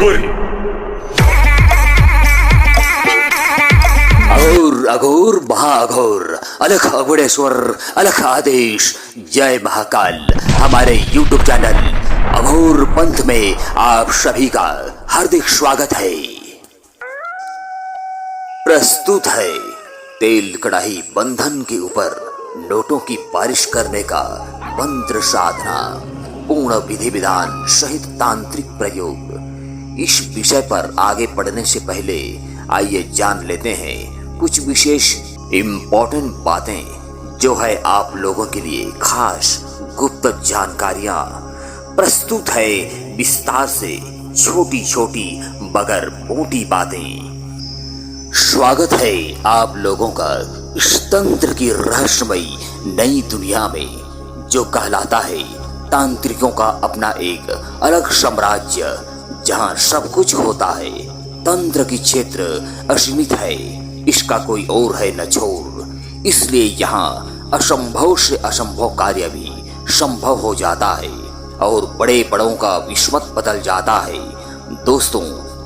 अघोरी। अघोर अघोर महाअघोर, अलख अघोरेश्वर, अलख आदेश, जय महाकाल। हमारे YouTube चैनल अघोर पंथ में आप सभी का हार्दिक स्वागत है। प्रस्तुत है तेल कड़ाही बंधन के ऊपर नोटों की बारिश करने का मंत्र साधना, पूर्ण विधि विधान सहित तांत्रिक प्रयोग। इस विषय पर आगे बढ़ने से पहले आइए जान लेते हैं कुछ विशेष इम्पोर्टेंट बातें जो है आप लोगों के लिए खास गुप्त जानकारियां। प्रस्तुत है विस्तार से छोटी छोटी मगर मोटी बातें। स्वागत है आप लोगों का इस तंत्र की रहस्यमयी नई दुनिया में, जो कहलाता है तांत्रिकों का अपना एक अलग साम्राज्य, जहां सब कुछ होता है। तंत्र की क्षेत्र असीमित है, इसका कोई और है न छोर। इसलिए यहाँ असंभव से असंभव कार्य भी संभव हो जाता है और बड़े बड़ों का विस्मत बदल जाता है। दोस्तों,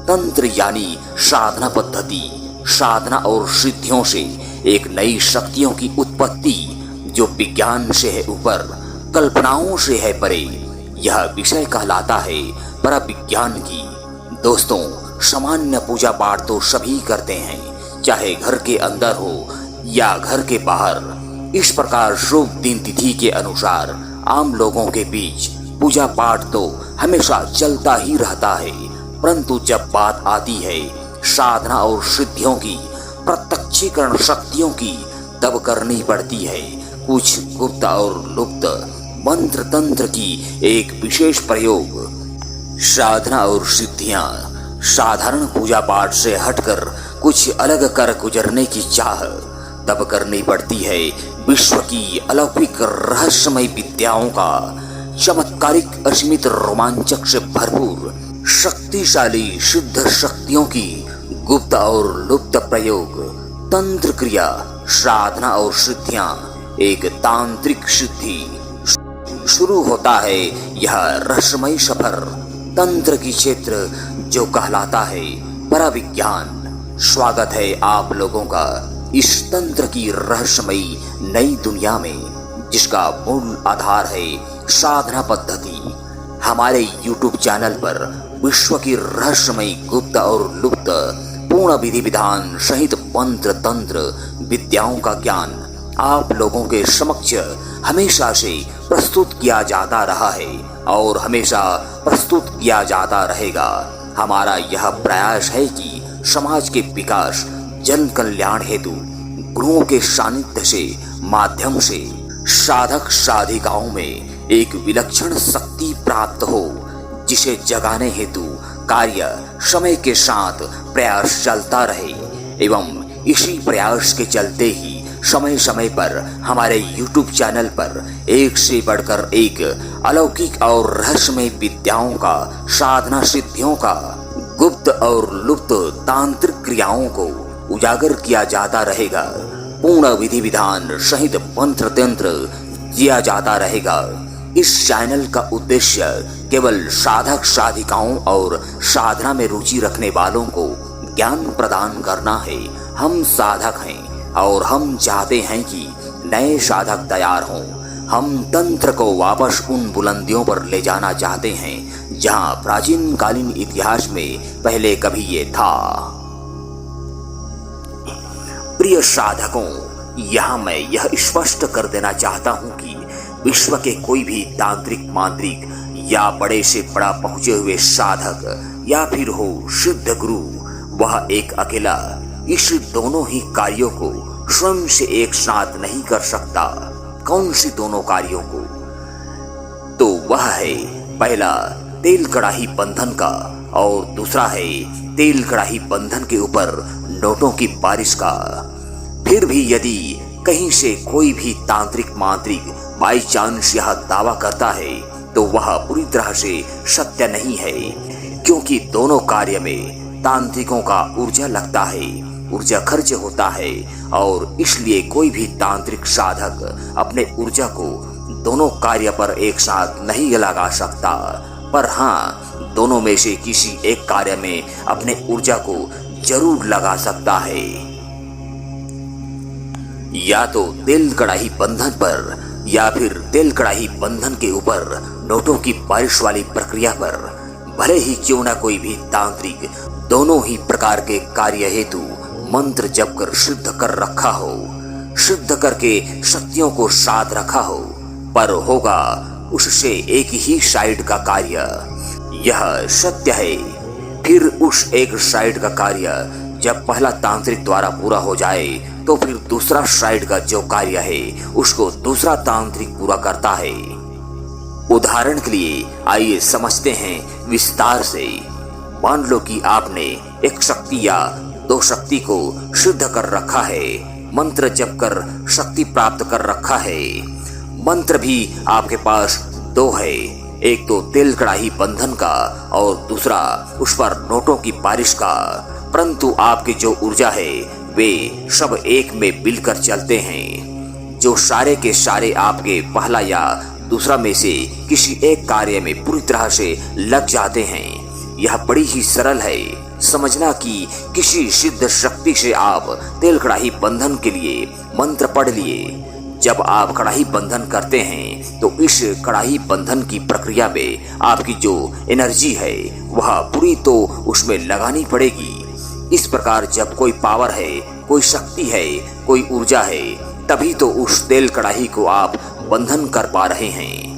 तंत्र यानी साधना पद्धति, साधना और सिद्धियों से एक नई शक्तियों की उत्पत्ति, जो विज्ञान से है ऊपर, कल्पनाओं से है परे। यह विषय कहलाता है पराविज्ञान की। दोस्तों, सामान्य पूजा पाठ तो सभी करते हैं, चाहे घर के अंदर हो या घर के बाहर। इस प्रकार शुभ दिन तिथि के अनुसार आम लोगों के बीच पूजा पाठ तो हमेशा चलता ही रहता है, परंतु जब बात आती है साधना और सिद्धियों की, प्रत्यक्षीकरण शक्तियों की, तब करनी पड़ती है कुछ गुप्त और लुप्त मंत्र तंत्र की एक विशेष प्रयोग। साधना और सिद्धियां साधारण पूजा पाठ से हटकर कुछ अलग कर गुजरने की चाह तब करनी पड़ती है विश्व की अलौकिक रहस्यमय विद्याओं का चमत्कारिक असीमित रोमांचक से भरपूर शक्तिशाली सिद्ध शक्तियों की गुप्त और लुप्त प्रयोग। तंत्र क्रिया, साधना और सिद्धियां, एक तांत्रिक सिद्धि। शुरू होता है यह रहस्यमय सफर तंत्र की क्षेत्र, जो कहलाता है पराविज्ञान। स्वागत है आप लोगों का इस तंत्र की रहस्यमयी नई दुनिया में, जिसका मूल आधार है साधना पद्धति। हमारे YouTube चैनल पर विश्व की रहस्यमयी गुप्त और लुप्त पूर्ण विधि विधान सहित मंत्र तंत्र विद्याओं का ज्ञान आप लोगों के समक्ष हमेशा से प्रस्तुत किया जाता रहा है और हमेशा प्रस्तुत किया जाता रहेगा। हमारा यह प्रयास है कि समाज के विकास, जन कल्याण हेतु गुरुओं के सानिध्य से माध्यम से साधक साधिकाओं में एक विलक्षण शक्ति प्राप्त हो, जिसे जगाने हेतु कार्य समय के साथ प्रयास चलता रहे। एवं इसी प्रयास के चलते ही समय समय पर हमारे YouTube चैनल पर एक से बढ़कर एक अलौकिक और रहस्यमय विद्याओं का, साधना सिद्धियों का, गुप्त और लुप्त तांत्रिक क्रियाओं को उजागर किया जाता रहेगा। पूर्ण विधि विधान सहित मंत्र तंत्र दिया जाता रहेगा। इस चैनल का उद्देश्य केवल साधक साधिकाओं और साधना में रुचि रखने वालों को ज्ञान प्रदान करना है। हम साधक हैं और हम चाहते हैं कि नए साधक तैयार हों। हम तंत्र को वापस उन बुलंदियों पर ले जाना चाहते हैं जहां प्राचीन कालीन इतिहास में पहले कभी ये था। प्रिय साधकों, यहाँ मैं यह स्पष्ट कर देना चाहता हूँ कि विश्व के कोई भी तांत्रिक, मांत्रिक या बड़े से बड़ा पहुंचे हुए साधक या फिर हो सिद्ध गुरु, वह एक अकेला इस दोनों ही कार्यों को स्वयं से एक साथ नहीं कर सकता। कौन सी दोनों कार्यों को? तो वह है पहला तेल कड़ाही बंधन का और दूसरा है तेल कड़ाही बंधन के ऊपर नोटों की बारिश का। फिर भी यदि कहीं से कोई भी तांत्रिक मांत्रिक बाई चांस यह दावा करता है तो वह पूरी तरह से सत्य नहीं है, क्योंकि दोनों कार्य में तांत्रिकों का ऊर्जा लगता है, ऊर्जा खर्च होता है और इसलिए कोई भी तांत्रिक साधक अपने ऊर्जा को दोनों कार्य पर एक साथ नहीं लगा सकता। पर हाँ, दोनों में से किसी एक कार्य में अपने ऊर्जा को जरूर लगा सकता है। या तो तेल कड़ाही बंधन पर या फिर तेल कड़ाही बंधन के ऊपर नोटों की बारिश वाली प्रक्रिया पर भले ही क्यों ना कोई भी तांत्रिक दोनों ही प्रकार के कार्य हेतु मंत्र जप कर सिद्ध कर रखा हो, सिद्ध करके शक्तियों को साथ रखा हो, पर होगा उससे एक ही साइड का कार्य। यह सत्य है। फिर उस एक साइड का कार्य जब पहला तांत्रिक द्वारा पूरा हो जाए तो फिर दूसरा साइड का जो कार्य है उसको दूसरा तांत्रिक पूरा करता है। उदाहरण के लिए आइए समझते हैं विस्तार से। मान लो कि आपने एक शक्ति या दो शक्ति को सिद्ध कर रखा है, मंत्र जप कर शक्ति प्राप्त कर रखा है। मंत्र भी आपके पास दो है, एक तो तेल कड़ाही बंधन का और दूसरा उस पर नोटों की बारिश का। परंतु आपकी जो ऊर्जा है वे सब एक में मिलकर चलते हैं, जो सारे के सारे आपके पहला या दूसरा में से किसी एक कार्य में पूरी तरह से लग जाते हैं। यह बड़ी ही सरल है। समझना कि किसी सिद्ध शक्ति से आप तेल कड़ाही बंधन के लिए मंत्र पढ़ लिए। जब आप कड़ाही बंधन करते हैं तो इस कड़ाही बंधन की प्रक्रिया में आपकी जो एनर्जी है वह पूरी तो उसमें लगानी पड़ेगी। इस प्रकार जब कोई पावर है, कोई शक्ति है, कोई ऊर्जा है, तभी तो उस तेल कड़ाही को आप बंधन कर पा रहे हैं।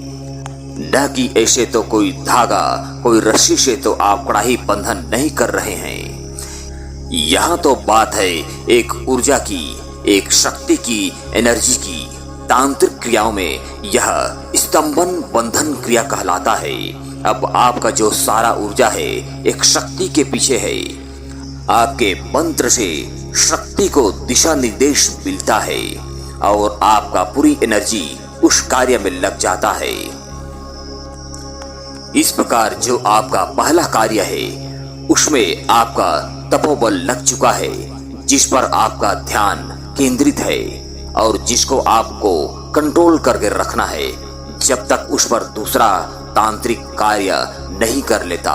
न कि ऐसे तो कोई धागा, कोई रस्सी से तो आप कड़ाही बंधन नहीं कर रहे हैं। यहाँ तो बात है एक ऊर्जा की, एक शक्ति की, एनर्जी की। तांत्रिक क्रियाओं में यह स्तंभन बंधन क्रिया कहलाता है। अब आपका जो सारा ऊर्जा है एक शक्ति के पीछे है। आपके मंत्र से शक्ति को दिशा निर्देश मिलता है और आपका पूरी एनर्जी उस कार्य में लग जाता है। इस प्रकार जो आपका पहला कार्य है उसमें आपका तपोबल लग चुका है, जिस पर आपका ध्यान केंद्रित है और जिसको आपको कंट्रोल करके रखना है जब तक उस पर दूसरा तांत्रिक कार्य नहीं कर लेता।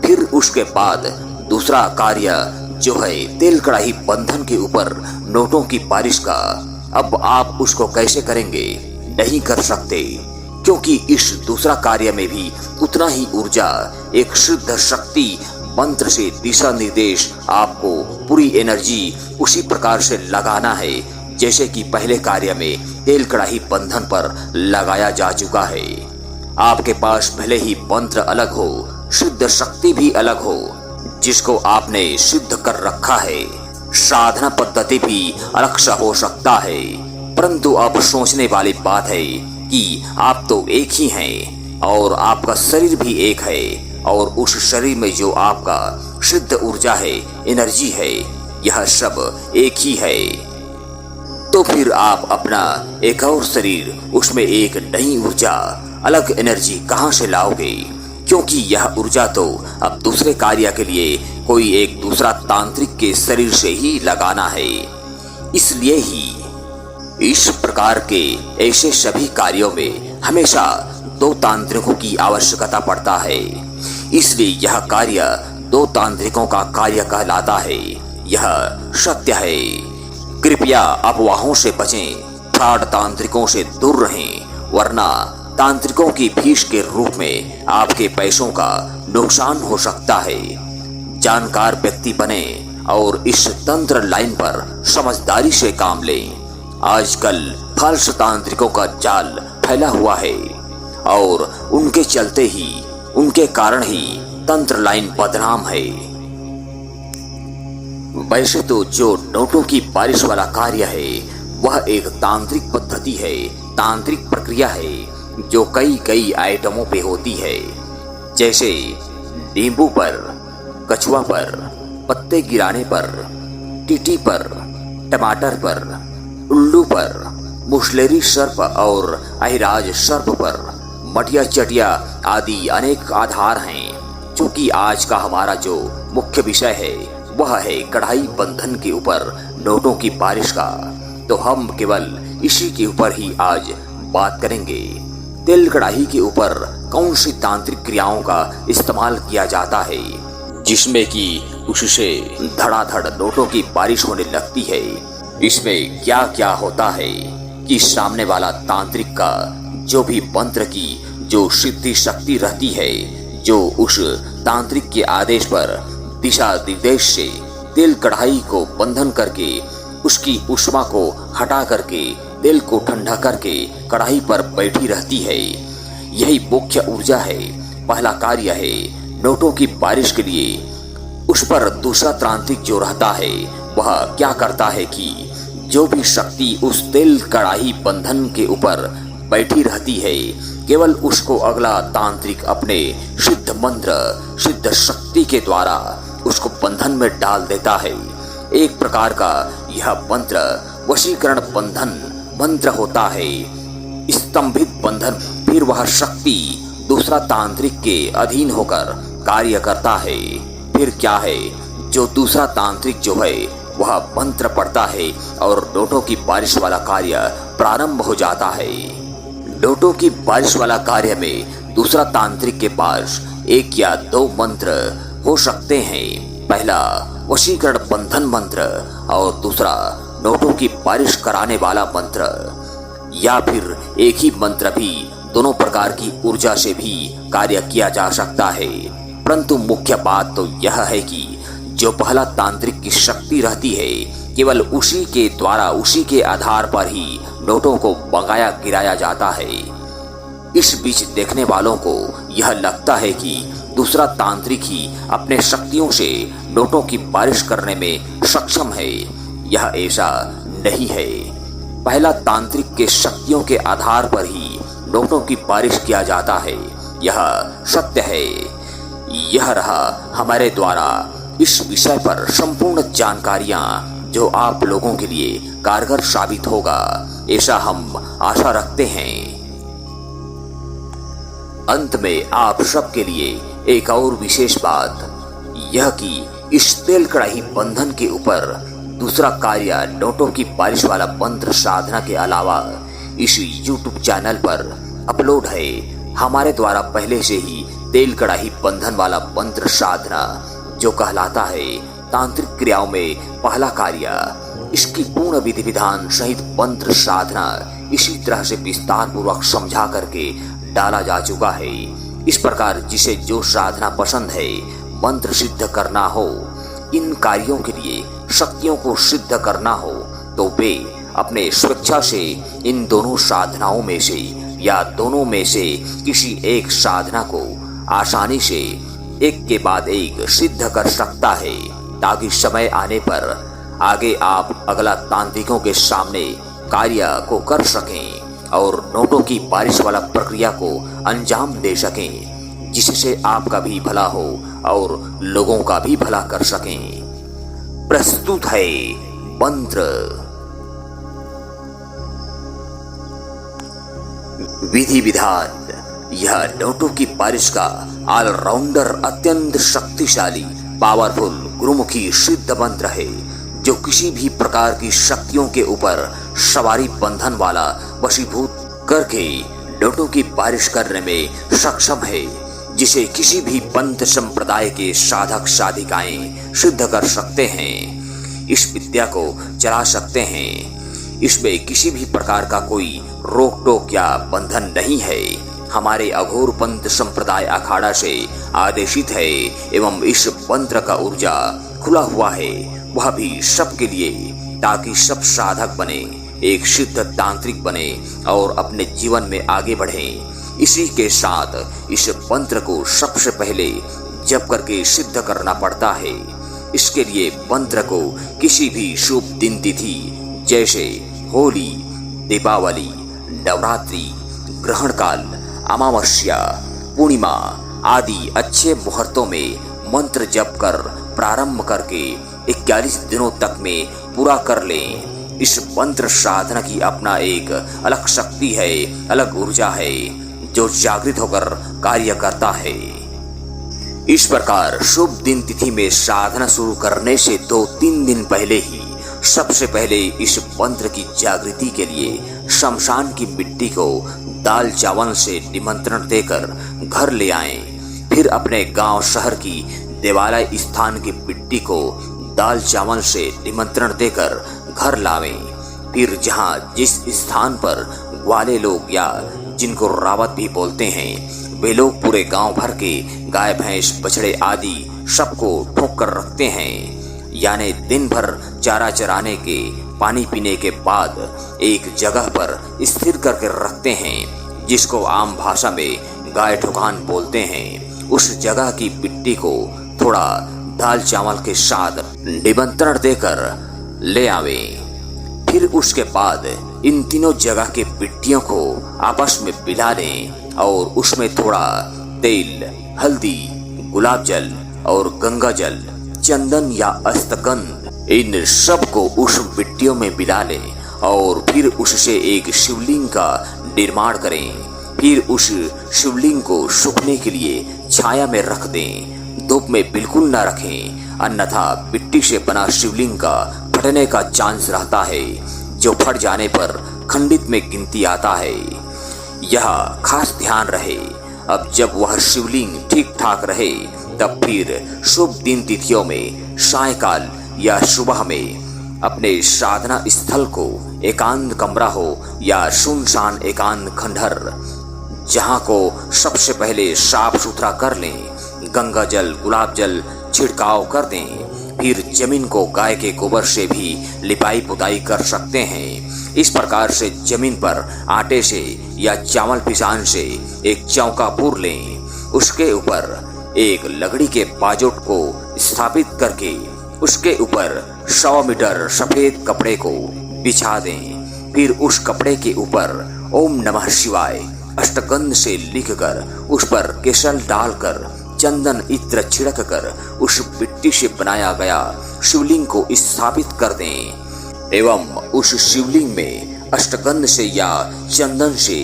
फिर उसके बाद दूसरा कार्य जो है तेल कड़ाही बंधन के ऊपर नोटों की बारिश का। अब आप उसको कैसे करेंगे? नहीं कर सकते, क्योंकि इस दूसरा कार्य में भी उतना ही ऊर्जा, एक शुद्ध शक्ति मंत्र से दिशा निर्देश, आपको पूरी एनर्जी उसी प्रकार से लगाना है जैसे कि पहले कार्य में तेल कड़ाही बंधन पर लगाया जा चुका है। आपके पास भले ही मंत्र अलग हो, शुद्ध शक्ति भी अलग हो जिसको आपने सिद्ध कर रखा है, साधना पद्धति भी अलग सा हो सकता है, परंतु अब सोचने वाली बात है कि आप तो एक ही हैं और आपका शरीर भी एक है और उस शरीर में जो आपका शुद्ध ऊर्जा है, एनर्जी है, यह सब एक ही है। तो फिर आप अपना एक और शरीर, उसमें एक नई ऊर्जा, अलग एनर्जी कहां से लाओगे? क्योंकि यह ऊर्जा तो अब दूसरे कार्य के लिए कोई एक दूसरा तांत्रिक के शरीर से ही लगाना है। इसलिए ही इस प्रकार के ऐसे सभी कार्यों में हमेशा दो तांत्रिकों की आवश्यकता पड़ता है। इसलिए यह कार्य दो तांत्रिकों का कार्य कहलाता है। यह सत्य है। कृपया अफवाहों से बचें, फ्रॉड तांत्रिकों से दूर रहें, वरना तांत्रिकों की फीस के रूप में आपके पैसों का नुकसान हो सकता है। जानकार व्यक्ति बने और इस तंत्र लाइन पर समझदारी से काम लें। आजकल फल्स तांत्रिकों का जाल फैला हुआ है और उनके चलते ही, उनके कारण ही तंत्र लाइन बदनाम है। वैसे तो जो नोटों की बारिश वाला कार्य है वह एक तांत्रिक पद्धति है, तांत्रिक प्रक्रिया है जो कई आइटमों पे होती है, जैसे नींबू पर, कछुआ पर, पत्ते गिराने पर, टीटी पर, टमाटर पर, उल्लू पर, मुसलेरी सर्प और अहिराज सर्प पर, मटिया चटिया आदि अनेक आधार हैं। चूंकि आज का हमारा जो मुख्य विषय है वह है कढ़ाई बंधन के ऊपर नोटों की बारिश का, तो हम केवल इसी के ऊपर ही आज बात करेंगे। तेल कढ़ाई के ऊपर कौन सी तांत्रिक क्रियाओं का इस्तेमाल किया जाता है जिसमें कि उससे धड़ाधड़ नोटों की बारिश होने लगती है। इसमें क्या क्या होता है कि सामने वाला तांत्रिक का जो भी मंत्र की जो सिद्धि शक्ति रहती है, जो उस तांत्रिक के आदेश पर दिशा निर्देश से तेल कढ़ाई को बंधन करके उसकी ऊष्मा को हटा करके तेल को ठंडा करके कढ़ाई पर बैठी रहती है, यही मुख्य ऊर्जा है। पहला कार्य है नोटों की बारिश के लिए। उस पर दूसरा तांत्रिक जो रहता है वह क्या करता है कि जो भी शक्ति उस तेल कढ़ाई बंधन के ऊपर बैठी रहती है, केवल उसको अगला तांत्रिक अपने सिद्ध मंत्र सिद्ध शक्ति के द्वारा उसको बंधन में डाल देता है। एक प्रकार का यह मंत्र वशीकरण बंधन मंत्र होता है, स्तंभित बंधन। फिर वह शक्ति दूसरा तांत्रिक के अधीन होकर कार्य करता है। फिर क्या है, जो दूसरा तांत्रिक जो है वह मंत्र पढ़ता है और नोटों की बारिश वाला कार्य प्रारंभ हो जाता है। नोटों की बारिश वाला कार्य में दूसरा तांत्रिक के पास एक या दो मंत्र हो सकते हैं। पहला वशीकरण बंधन मंत्र और दूसरा नोटों की बारिश कराने वाला मंत्र, या फिर एक ही मंत्र भी दोनों प्रकार की ऊर्जा से भी कार्य किया जा सकता है। परंतु मुख्य बात तो यह है कि जो पहला तांत्रिक की शक्ति रहती है, केवल उसी के द्वारा उसी के आधार पर ही नोटों को बगाया गिराया जाता है। इस बीच देखने वालों को यह लगता है कि दूसरा तांत्रिक ही अपने शक्तियों से नोटों की बारिश करने में सक्षम है। यह ऐसा नहीं है। पहला तांत्रिक के शक्तियों के आधार पर ही नोटों की बारिश किया जाता है, यह सत्य है। यह रहा हमारे द्वारा इस विषय पर संपूर्ण जानकारियां जो आप लोगों के लिए कारगर साबित होगा, ऐसा हम आशा रखते हैं। अंत में आप सबके लिए एक और विशेष बात यह कि इस तेल कढ़ाई बंधन के ऊपर दूसरा कार्य नोटों की बारिश वाला मंत्र साधना के अलावा इस YouTube चैनल पर अपलोड है। हमारे द्वारा पहले से ही तेल कढ़ाई बंधन वाला मंत्र साधना जो कहलाता है तांत्रिक क्रियाओं में पहला कार्य, इसकी पूर्ण विधि विधान सहित मंत्र साधना इसी तरह से विस्तार पूर्वक समझा करके डाला जा चुका है। इस प्रकार जिसे जो साधना पसंद है, मंत्र सिद्ध करना हो, इन कार्यों के लिए शक्तियों को सिद्ध करना हो, तो वे अपने स्वेच्छा से इन दोनों साधनाओं में से या दोनों में से किसी एक साधना को आसानी से एक के बाद एक सिद्ध कर सकता है, ताकि समय आने पर आगे आप अगला तांत्रिकों के सामने कार्य को कर सकें और नोटों की बारिश वाला प्रक्रिया को अंजाम दे सकें, जिससे आपका भी भला हो और लोगों का भी भला कर सकें। प्रस्तुत है मंत्र। विधि विधान। यह नोटों की बारिश का ऑलराउंडर अत्यंत शक्तिशाली पावरफुल गुरुमुखी सिद्ध मंत्र है, जो किसी भी प्रकार की शक्तियों के ऊपर सवारी बंधन वाला वशीभूत करके नोटों की बारिश करने में सक्षम है, जिसे किसी भी पंथ संप्रदाय के साधक साधिकाएं सिद्ध कर सकते हैं, इस विद्या को चला सकते हैं। इसमें किसी भी प्रकार का कोई रोक टोक या बंधन नहीं है। हमारे अघोर पंथ संप्रदाय अखाड़ा से आदेशित है एवं इस मंत्र का ऊर्जा खुला हुआ है, वह भी सबके लिए, ताकि सब साधक बने, एक सिद्ध तांत्रिक बने और अपने जीवन में आगे बढ़े। इसी के साथ इस मंत्र को सबसे पहले जप करके सिद्ध करना पड़ता है। इसके लिए मंत्र को किसी भी शुभ दिन तिथि जैसे होली, दीपावली, नवरात्रि, ग्रहण काल, अमावस्या, पूर्णिमा आदि अच्छे मुहूर्तों में मंत्र जप कर प्रारंभ करके 41 दिनों तक में पूरा कर लें। इस मंत्र साधना की अपना एक अलग शक्ति है, अलग ऊर्जा है, जो जागृत होकर कार्य करता है। इस प्रकार शुभ दिन तिथि में साधना शुरू करने से 2-3 दिन पहले ही सबसे पहले इस मंत्र की जागृति के लिए शमशान की मिट्टी को दाल चावल से निमंत्रण देकर घर ले आएं। फिर अपने गांव शहर की देवालय स्थान की मिट्टी को दाल चावल से निमंत्रण देकर घर लावें। फिर जहां जिस स्थान पर वाले लोग या जिनको रावत भी बोलते हैं, वे लोग पूरे गांव भर के गाय भैंस बछड़े आदि सबको ठोक कर रखते हैं। यानी दिन भर चारा चराने के पानी पीने के बाद एक जगह पर स्थिर करके रखते हैं, जिसको आम भाषा में गाय ठोकान बोलते हैं। उस जगह की मिट्टी को थोड़ा दाल चावल के साथ निमंत्रण देकर ले आवें। फिर उसके बाद इन तीनों जगह के मिट्टियों को आपस में मिला लें और उसमें थोड़ा तेल, हल्दी, गुलाब जल और गंगा जल, चंदन या अस्तगंध, इन सब को उस मिट्टियों में मिला लें और फिर उससे एक शिवलिंग का निर्माण करें। फिर उस शिवलिंग को सूखने के लिए छाया में रख दें, धूप में बिल्कुल न रखें, अन्यथा मिट्टी से बना शिवलिंग का फटने का चांस रहता है, जो फट जाने पर खंडित में गिनती आता है। यह खास ध्यान रहे। अब जब वह शिवलिंग ठीक ठाक रहे, तब फिर शुभ दिन तिथियों में सायंकाल या सुबह में अपने साधना स्थल को एकांत कमरा हो या सुनसान एकांत खंडहर, जहां को सबसे पहले साफ सुथरा कर लें, गंगा जल, गुलाब जल छिड़काव कर दें। फिर जमीन को गाय के गोबर से भी लिपाई पुताई कर सकते हैं। इस प्रकार से जमीन पर आटे से या चावल पिसान से एक चौका पूर लें। उसके ऊपर एक लकड़ी के बाजोट को स्थापित करके उसके ऊपर 100 मीटर सफेद कपड़े को बिछा दें। फिर उस कपड़े के ऊपर ओम नमः शिवाय अष्टगंध से लिखकर उस पर केसर डालकर चंदन इत्र छिड़क कर उस मिट्टी से बनाया गया शिवलिंग को स्थापित कर दें एवं उस शिवलिंग में अष्टगंध से या चंदन से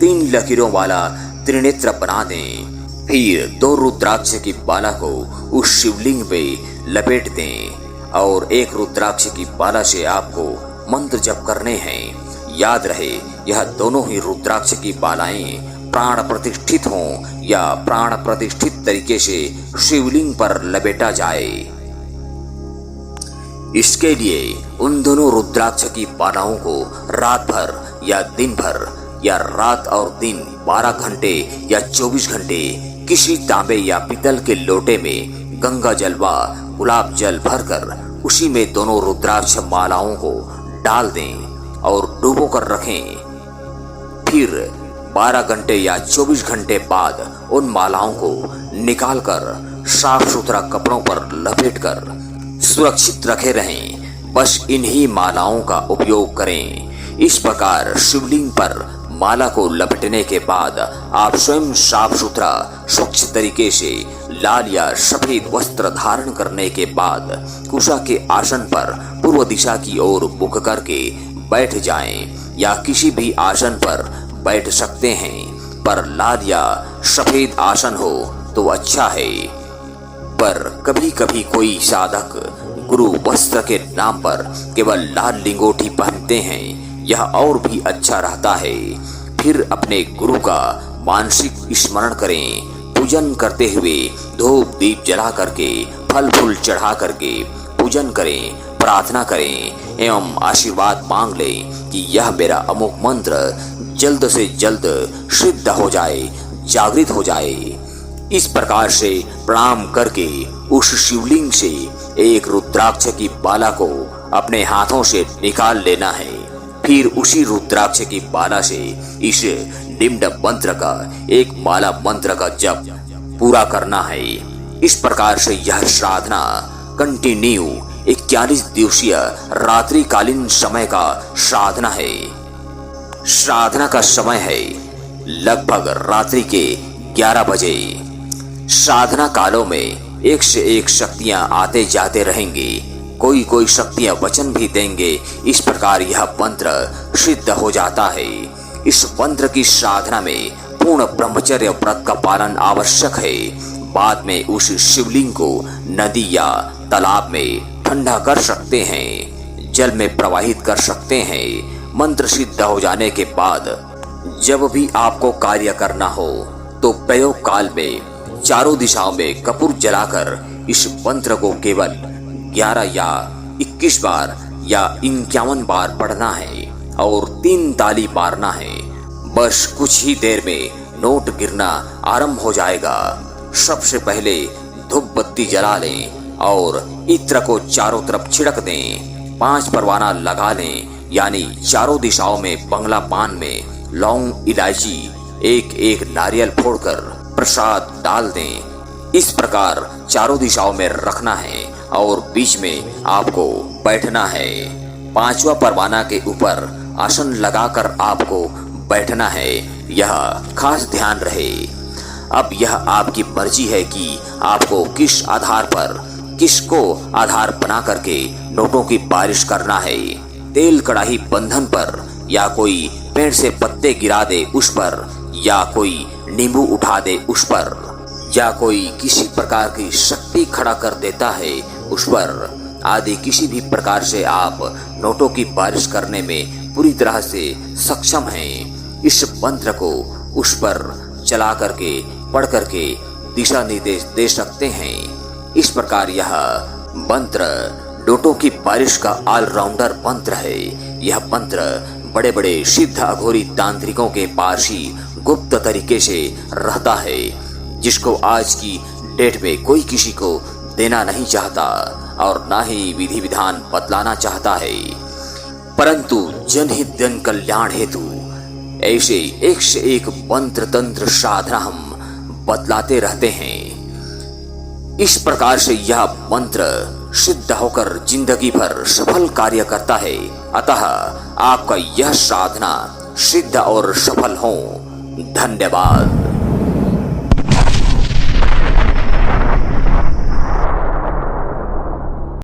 3 लकीरों वाला त्रिनेत्र बना दें। फिर 2 रुद्राक्ष की माला को उस शिवलिंग पे लपेट दें और एक रुद्राक्ष की माला से आपको मंत्र जप करने हैं। याद रहे, यह दोनों ही रुद्राक्ष की मालाएं प्राण प्रतिष्ठित हों या प्राण प्रतिष्ठित तरीके से शिवलिंग पर लपेटा जाए। इसके लिए उन दोनों रुद्राक्ष की मालाओं को रात भर या दिन भर या रात और दिन 12 घंटे या 24 घंटे किसी तांबे या पीतल के लोटे में गंगा जल व गुलाब जल भरकर उसी में दोनों रुद्राक्ष मालाओं को डाल दें और डुबो कर रखें। फिर 12 घंटे या 24 घंटे बाद उन मालाओं को निकालकर साफ सुथरा कपड़ों पर लपेटकर सुरक्षित रखे रहें। बस इन्हीं मालाओं का उपयोग करें। इस प्रकार शिवलिंग पर माला को लपेटने के बाद आप स्वयं साफ सुथरा स्वच्छ तरीके से लाल या सफेद वस्त्र धारण करने के बाद कुशा के आसन पर पूर्व दिशा की ओर मुख करके बैठ जाएं या किसी भी आसन पर बैठ सकते हैं, पर लाल या सफेद आसन हो तो अच्छा है। पर कभी कभी कोई साधक गुरु वस्त्र के नाम पर केवल लाल लिंगोटी पहनते हैं, यह और भी अच्छा रहता है। फिर अपने गुरु का मानसिक स्मरण करें, पूजन करते हुए धूप दीप जला करके फल फूल चढ़ा करके पूजन करें, प्रार्थना करें एवं आशीर्वाद मांग लें कि यह मेरा अमुक मंत्र जल्द से जल्द सिद्ध हो जाए, जागृत हो जाए। इस प्रकार से प्रणाम करके उस शिवलिंग से एक रुद्राक्ष की माला को अपने हाथों से निकाल लेना है। फिर उसी रुद्राक्ष की माला से इस निम्न मंत्र का एक माला मंत्र का जप पूरा करना है। इस प्रकार से यह साधना कंटिन्यू 41 दिवसीय रात्रिकालीन समय का साधना है। साधना का समय है लगभग रात्रि के 11 बजे। साधना कालों में एक से एक शक्तियां आते जाते रहेंगी, कोई कोई शक्तियां वचन भी देंगे। इस प्रकार यह मंत्र सिद्ध हो जाता है। इस मंत्र की साधना में पूर्ण ब्रह्मचर्य व्रत का पालन आवश्यक है। बाद में उस शिवलिंग को नदी या तालाब में ठंडा कर सकते हैं, जल में प्रवाहित कर सकते हैं। मंत्र सिद्ध हो जाने के बाद जब भी आपको कार्य करना हो तो प्रयोग काल में चारों दिशाओं में कपूर जलाकर इस मंत्र को केवल 11 या 21 बार या 51 बार पढ़ना है और 3 ताली मारना है। बस कुछ ही देर में नोट गिरना आरंभ हो जाएगा। सबसे पहले धूप बत्ती जला लें और इत्र को चारों तरफ छिड़क दें। 5 परवाना लगा लें, यानी चारों दिशाओं में बंगला पान में लौंग, इलायची, एक नारियल फोड़कर प्रसाद डाल दें। इस प्रकार चारों दिशाओं में रखना है और बीच में आपको बैठना है। 5वां परवाना के ऊपर आसन लगाकर आपको बैठना है, यह खास ध्यान रहे। अब यह आपकी मर्जी है कि आपको किस आधार पर, किसको आधार बना करके नोटों की बारिश करना है। तेल कढ़ाई बंधन पर, या कोई पेड़ से पत्ते गिरा दे उस पर, या कोई नींबू उठा दे उस पर, या कोई किसी प्रकार की शक्ति खड़ा कर देता है उस पर आदि किसी भी प्रकार से आप नोटों की बारिश करने में पूरी तरह से सक्षम हैं। इस मंत्र को उस पर चला करके, पढ़ करके दिशा निर्देश दे सकते हैं। इस प्रकार यह मंत्र नोटों की बारिश का ऑलराउंडर मंत्र है। यह मंत्र बड़े बड़े सिद्ध अघोरी तांत्रिकों के पास ही गुप्त तरीके से रहता है, जिसको आज की डेट में कोई किसी को देना नहीं चाहता और ना ही विधि विधान बदलाना चाहता है। परंतु जनहित जन कल्याण हेतु ऐसे एक से एक मंत्र तंत्र साधना हम बदलाते रहते हैं। इस प्रकार से यह मंत्र सिद्ध होकर जिंदगी भर सफल कार्य करता है। अतः आपका यह साधना सिद्ध और सफल हो। धन्यवाद।